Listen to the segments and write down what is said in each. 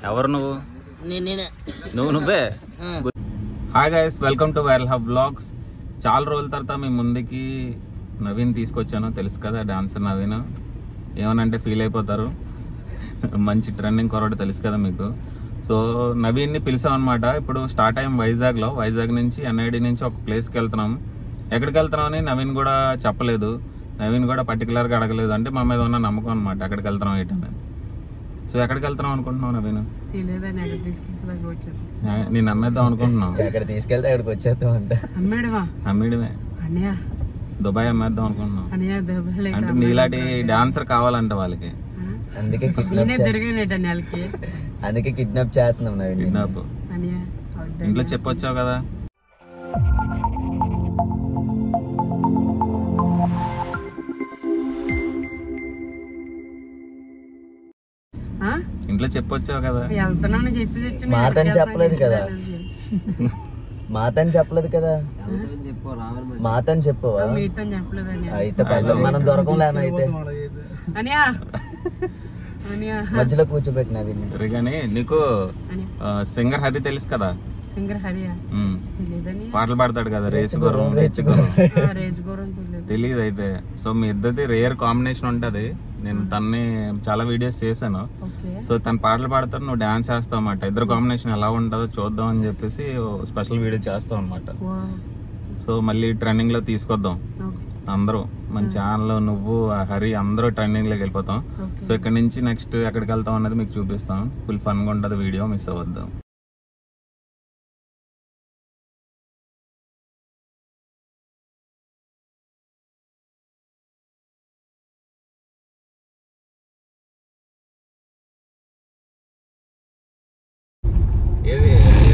ఎవరు నువ్వు? నువ్వే. Hi guys, welcome to viral hub blogs. చాలా రోజుల తర్వాత మీ ముందుకి నవీన్ తీసుకొచ్చాను. తెలుసు కదా, డాన్సర్ నవీన్. ఏమనంటే ఫీల్ అయిపోతారు, మంచి ట్రెండింగ్ కుర్రాడు, తెలుసు కదా మీకు. సో నవీన్ని పిలిచాం అనమాట. ఇప్పుడు స్టార్ట్ అయ్యాం వైజాగ్ నుంచి ఎన్ఐడి నుంచి ఒక ప్లేస్కి వెళ్తున్నాం. ఎక్కడికి వెళ్తున్నాం అని నవీన్ కూడా చెప్పలేదు. నవీన్ కూడా పర్టికులర్గా అడగలేదు. అంటే మా మీద ఉన్న నమ్మకం అనమాట ఎక్కడికి వెళ్తున్నాం ఏంటని. సో ఎక్కడికి వెళ్తున్నాం అనుకుంటున్నావు నవీన్? నేను అమ్మేద్దాం అనుకుంటున్నాను. ఎక్కడ తీసుకెళ్తే అక్కడికి వచ్చేద్దాం అంటే అమ్మేయడమే. దుబాయ్ అమ్మేద్దాం అనుకుంటున్నాం. అంటే నీలాంటి డాన్సర్ కావాలంట వాళ్ళకి. అందుకే కిడ్నాప్ చేస్తున్నాం. కిడ్నాప్ ఇంట్లో చెప్పొచ్చావు కదా. ఇంట్లో చెప్పొచ్చావు కదా. మాతని చెప్పలేదు కదా. మాతని చెప్పలేదు కదా. మాతని చెప్పవా? అయితే మనం దొరకలేనా? అయితే మధ్యలో కూర్చోబెట్టిన కానీ నీకు సింగర్ హరి తెలుసు కదా. పాటలు పాడతాడు కదా, రేసు గుర్రం తెలియదు అయితే. సో మీ ఇద్దరిది రేర్ కాంబినేషన్ ఉంటది. నేను తన్ని చాలా వీడియోస్ చేశాను. సో తను పాటలు పాడతాడు, నువ్వు డాన్స్ చేస్తావు అన్నమాట. ఇద్దరు కాంబినేషన్ ఎలా ఉంటుందో చూద్దాం అని చెప్పేసి స్పెషల్ వీడియో చేస్తాం అనమాట. సో మళ్ళీ ట్రెండింగ్ లో తీసుకొద్దాం అందరూ. మన ఛానల్ నువ్వు హరి అందరూ ట్రెండింగ్ లోకి వెళ్ళిపోతాం. సో ఇక్కడ నుంచి నెక్స్ట్ ఎక్కడికి వెళ్తాం అన్నది మీకు చూపిస్తాం. ఫుల్ ఫన్ గా ఉంటుంది వీడియో, మిస్ అవ్వద్దాం.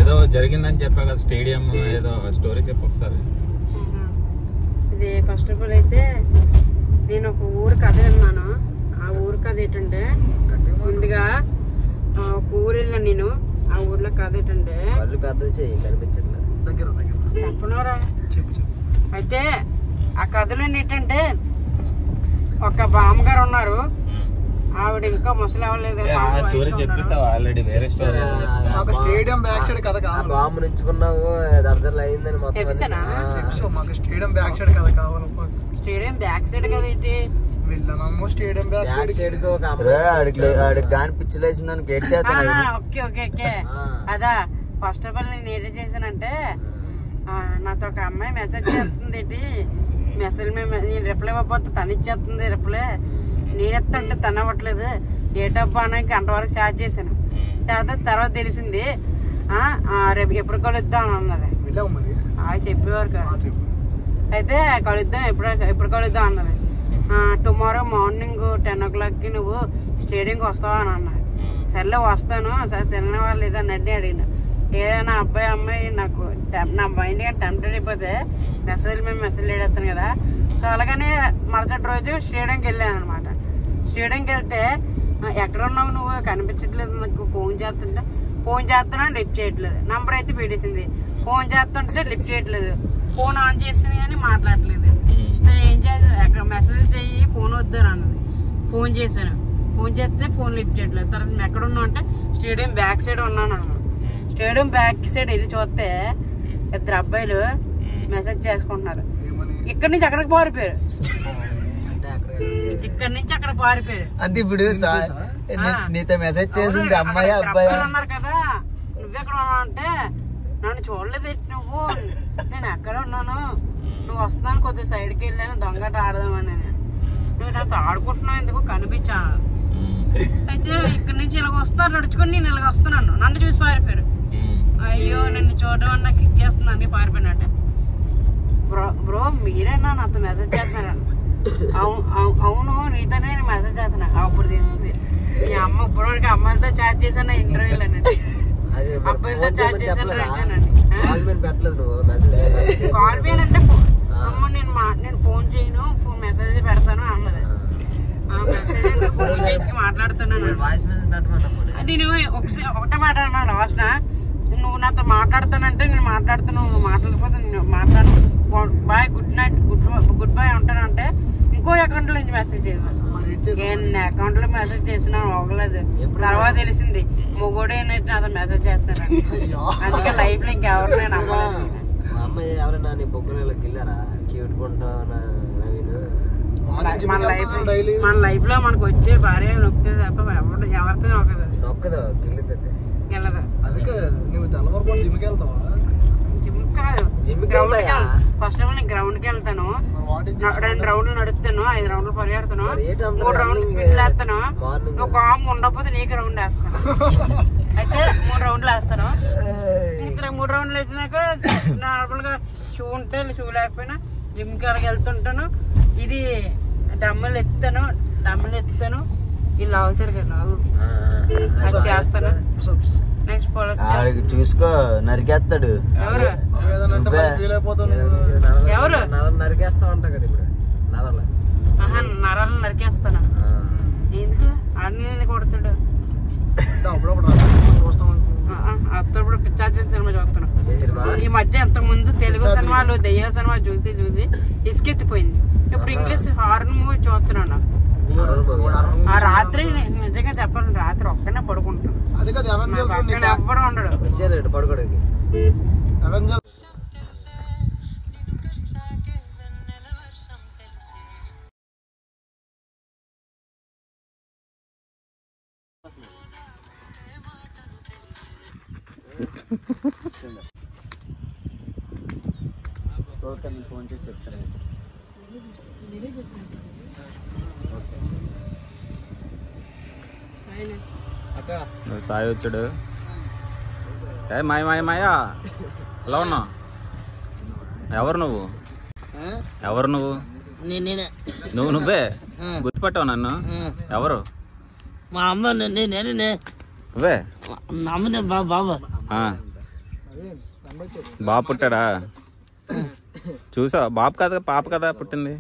ఏదో జరిగిందని చెప్పా కదా, స్టేడియం ఏదో స్టోరీ చెప్పు ఒకసారి. ఇది ఫస్ట్ ఆఫ్ ఆల్ అయితే నేను ఒక ఊరు కథ విన్నాను. ఆ ఊరు కథ ఏంటంటే, ముందుగా ఒక ఊరు వెళ్ళాను నేను. ఆ ఊర్లో కథ ఏంటంటే చెప్పనరా. అయితే ఆ కథలో ఏంటంటే, ఒక బామ్మగారు ఉన్నారు. ఆవిడ ఇంకా ముసలి అవ్వలేదు. స్టేడియం బ్యాక్ సైడ్ కథ కావాలి. బాంబు నుంచుకున్నావు, దర్దర్లు అయిందని చెప్పేసానా? స్టేడియం బ్యాక్ సైడ్ కథ కావాలి. స్టేడియం బ్యాక్ సైడ్ కదా ఏంటి? స్టేడియం బ్యాక్ సైడ్ గాని పిచ్చిలేసిందని గేట్ చేస్తాను. ఓకే ఓకే ఓకే అదా. ఫస్ట్ ఆఫ్ ఆల్ నేను ఏం చేశానంటే, నాతో ఒక అమ్మాయి మెసేజ్ చేస్తుంది ఏంటి, మెసేజ్ నేను రిప్లై ఇవ్వకపోతే తను ఇచ్చేస్తుంది రిప్లై. నేను ఎత్తంటే తను అవ్వట్లేదు. డేట్ ఆఫ్ బర్త్ అని గంట వరకు చార్జ్ చేశాను. తర్వాత తెలిసింది రేపు ఎప్పుడు కలుద్దాం అని అన్నది. చెప్పేవారు కదా. అయితే కలుద్దాం, ఎప్పుడు కలుద్దాం అన్నది. టుమారో మార్నింగ్ 10 o'clock నువ్వు స్టేడియంకి వస్తావా అని అన్నది. సర్లే వస్తాను. సరే తిన్న వాళ్ళు ఏదో నడ్డి అడిగిన. ఏదైనా అమ్మాయి నాకు నా మైండ్ గా టెంప్టెడ్ అయిపోతే మెసేజ్ వేడేస్తాను కదా. సో అలాగనే మరుసటి రోజు స్టేడియంకి వెళ్ళాను అనమాట. స్టేడియంకి వెళ్తే, ఎక్కడ ఉన్నావు నువ్వు, కనిపించట్లేదు నాకు. ఫోన్ చేస్తున్నా లిఫ్ట్ చేయట్లేదు. నంబర్ అయితే పెట్టేసింది. ఫోన్ చేస్తుంటే లిఫ్ట్ చేయట్లేదు. ఫోన్ ఆన్ చేసింది కానీ మాట్లాడట్లేదు. సో ఏం చేయాలి, ఎక్కడ మెసేజ్ చెయ్యి, ఫోన్ వద్దు అన్నది. ఫోన్ చేశాను. ఫోన్ చేస్తే ఫోన్ లిఫ్ట్ చేయట్లేదు. తర్వాత మేము ఎక్కడ ఉన్నావు అంటే, స్టేడియం బ్యాక్ సైడ్ ఉన్నాను అన్న. స్టేడియం బ్యాక్ సైడ్ వెళ్ళి చూస్తే ఇద్దరు అబ్బాయిలు మెసేజ్ చేసుకుంటున్నారు. ఇక్కడి నుంచి అక్కడికి పారిపోయారు. ఇక్కడ నుంచి అక్కడ పారిపోయారు. అంటే ఇప్పుడు నీతో మెసేజ్ చేసింది అమ్మాయి అబ్బాయి అన్నారు కదా. నువ్వెక్కడ ఉన్నావు అంటే, నన్ను చూడలేదు నువ్వు, నేను ఎక్కడ ఉన్నాను, నువ్వు వస్తున్నాను, కొద్దిగా సైడ్కి వెళ్ళాను, దొంగట ఆడదామని. నువ్వు నాతో ఆడుకుంటున్నావు ఎందుకు, కనిపించాను. అయితే ఇక్కడ నుంచి ఇలాగ వస్తారు నడుచుకొని, నేను ఇలాగ వస్తున్నాను. నన్ను చూసి పారిపోయారు. అయ్యో నన్ను చూడడం నాకు సిగ్గేస్తుంది అని పారిపోయినట్టే. బ్రో మీరేనా నాతో మెసేజ్ చేస్తున్నారా? అవును నీతోనే నేను మెసేజ్ చేస్తున్నా. అప్పుడు తెలిసింది మీ అమ్మ ఇప్పటివరకు అమ్మాయిలతో చాట్ చేశాను ఇంటర్వ్యూలో. అబ్బాయిలతో చాట్ చేశాను. కాల్ అంటే అమ్మ నేను ఫోన్ చేయను, మెసేజ్ పెడతాను అన్నది. మెసేజ్ ఫోన్ చేసి మాట్లాడుతున్నాను. నేను ఒకటే మాట అన్నా లాస్ట్, నువ్వు నాతో మాట్లాడుతానంటే నేను మాట్లాడుతున్నావు, నువ్వు మాట్లాడకపోతే నేను మాట్లాడు, bye good night good bye ఉంటానంటే ఇంకో అకౌంట్ నుంచి మెసేజ్ చేశాను. అకౌంట్ లో మెసేజ్ చేసినా అవ్వలేదు. తర్వాత తెలిసింది మొగోడు ఏంటంటే అతను మెసేజ్ చేస్తాను. అందుకే లైఫ్ లో ఇంకెవరు నమ్మలేదు. మా అమ్మాయి ఎవరైనా నీ బొగ్గులకి వెళ్ళారా క్యూట్కుంటావు నవీన్? మన లైఫ్ లో మనకు వచ్చే భార్య నొక్కుతుంది తప్ప ఎవరితో నొక్కదు గిల్లుతుంది వెళ్ళదు. జిమ్ కాదు ఫస్ట్ ఆఫ్ ఆల్ నేను గ్రౌండ్ కి వెళ్తాను, 2 రౌండ్లు నడుస్తాను, 5 రౌండ్లు పరిగెడతాను, 3 రౌండ్లు స్పీడ్ వేస్తాను. నువ్వు కామ్ ఉండకపోతే నీకు రౌండ్ వేస్తాను. అయితే 3 రౌండ్లు వేస్తాను. 3 రౌండ్లు వేసినాక నార్మల్ గా షూ ఉంటే షూ లేకపోయినా జిమ్ కాడికి వెళ్తుంటాను. ఇది డమ్మలు ఎత్తుతాను. ఇలా అవుతారు కదా అది చేస్తాను. నెక్స్ట్ చూసుకో నరికేస్తాడు. ఎవరు నరికేస్తా ఉంటా కదా ఇప్పుడు నరాలు నరికేస్తాను. ఎందుకు అన్ని కొడతాడు. అప్పుడు పిచ్చాచి సినిమా చూస్తాను. ఈ మధ్య ఇంతకు ముందు తెలుగు సినిమాలు దెయ్య సినిమా చూసి ఇసుకెత్తిపోయింది. ఇప్పుడు ఇంగ్లీష్ హారర్ మూవీ చూస్తున్నాను. ఆ రాత్రి నిజంగా చెప్పాలి, రాత్రి ఒక్కనే పడుకుంటాను. ఎవ్వరు ఉండడు పడుకోడానికి. ఫోన్ చేసి చెప్తాను. సాయి వచ్చాడు. మాయా ఎలా ఉన్నావు? ఎవరు నువ్వు? నువ్వే గుర్తుపట్టావు నన్ను? ఎవరు? మా అమ్మ. నువ్వే బాబు పుట్టాడా? చూసా? బాబు కదా పాప కదా పుట్టింది?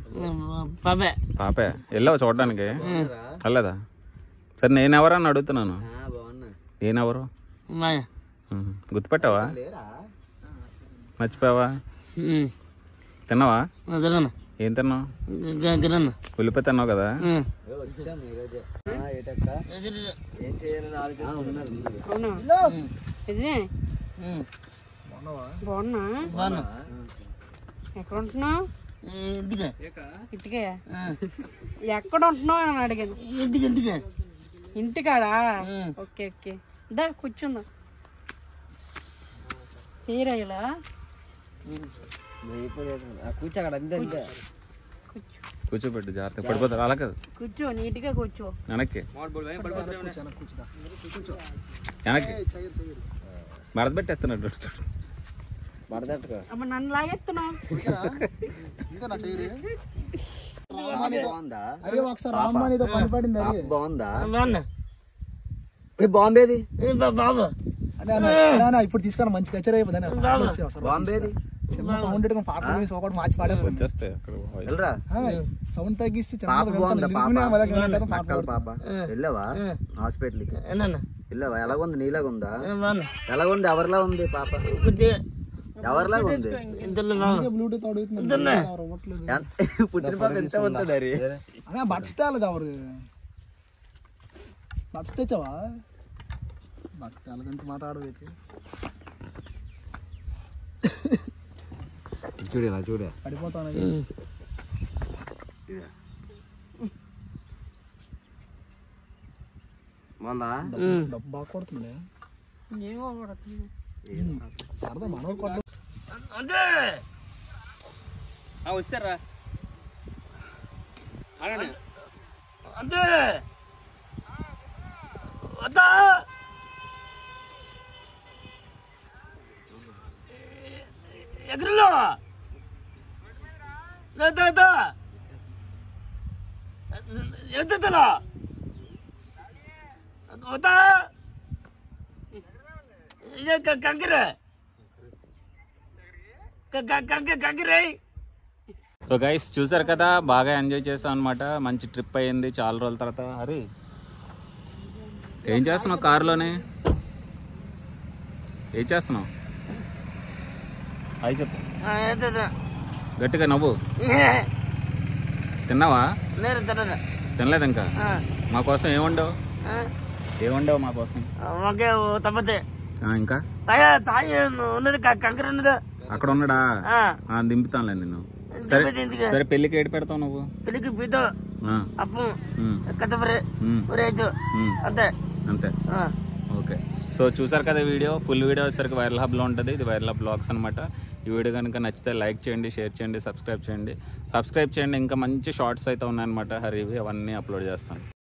పాపే. వెళ్ళావు చూడడానికి? వెళ్ళదా? సరే నేనెవరు అని అడుగుతున్నాను. నేనెవరు గుర్తుపెట్టావా? మర్చిపోయావా? తిన్నావా? ఏం తిన్నావు? ఉల్లిపాయ తిన్నావు కదా? బాగున్నా. ఎక్కడ ఉంటున్నావు? ఇటుకయా? ఎక్కడ ఉంటున్నావు అని అడిగాను. ఇంటికాడా? ఓకే ఓకే దా కూర్చుందా. చేయరా ఇలా కూర్చోక్కడ అంతే అంతే. కూర్చోబెట్టు, జాగ్రత్త పడిపోతారు. అలా కదా, కూర్చో నీట్గా కూర్చో. వెనక్కి మడత పెట్టేస్తున్నాడు. అమ్మ నన్ను లాగెత్తున్నావు. బాంబేది బాబు ఇప్పుడు తీసుకున్నా మంచి కచ్చర్ అయిపోయింది. బాంబేది సౌండ్ మార్చి పాడేరా. సౌండ్ తగ్గిస్తే పాప వెళ్ళావా హాస్పిటల్ కి? వెళ్ళావా? ఎలాగుంది? నీలాగా ఉందా? ఎలాగుంది? ఎవరిలా ఉంది పాప? ఎవరిలాగా ఉంది? బ్లూటూత్ పుట్టిన పాప ఎంత ఉంటుంది? అరే బట్స్ తేలేదు. ఎవరు బట్స్ తెచ్చావా? బట్స్ తేలేదంటే మాట్లాడవేటి? చూడే పడిపోతాను. డబ్బు బాగా కొడుతుండే. సరదా మనోడు కొట్ట వచ్చారా? అంతే ఎదురులో ఎద్దులో కంకిరే సో గైస్ చూసారు కదా, బాగా ఎంజాయ్ చేసాం అనమాట. మంచి ట్రిప్ అయ్యింది చాలా రోజుల తర్వాత. హరి ఏం చేస్తున్నావు కారులోనే? ఏం చేస్తున్నావు? అయి చెప్పు గట్టిగా. నవ్వు. తిన్నావా? తినలేదు ఇంకా. మా కోసం ఏముండవు మా కోసం? ఇంకా అక్కడ ఉన్నాడా? దింపుతానులే నేను. సరే సరే, పెళ్లికి ఏడు పెడతావు నువ్వు? అంతే. ఓకే. సో చూసారు కదా వీడియో. ఫుల్ వీడియో వచ్చేసరికి వైరల్ హబ్లో ఉంటుంది. ఇది వైరల్ హబ్ బ్లాగ్స్ అనమాట. ఈ వీడియో కనుక నచ్చితే లైక్ చేయండి, షేర్ చేయండి, సబ్స్క్రైబ్ చేయండి. ఇంకా మంచి షార్ట్స్ అయితే ఉన్నాయన్నమాట హరివి, అవన్నీ అప్లోడ్ చేస్తాను.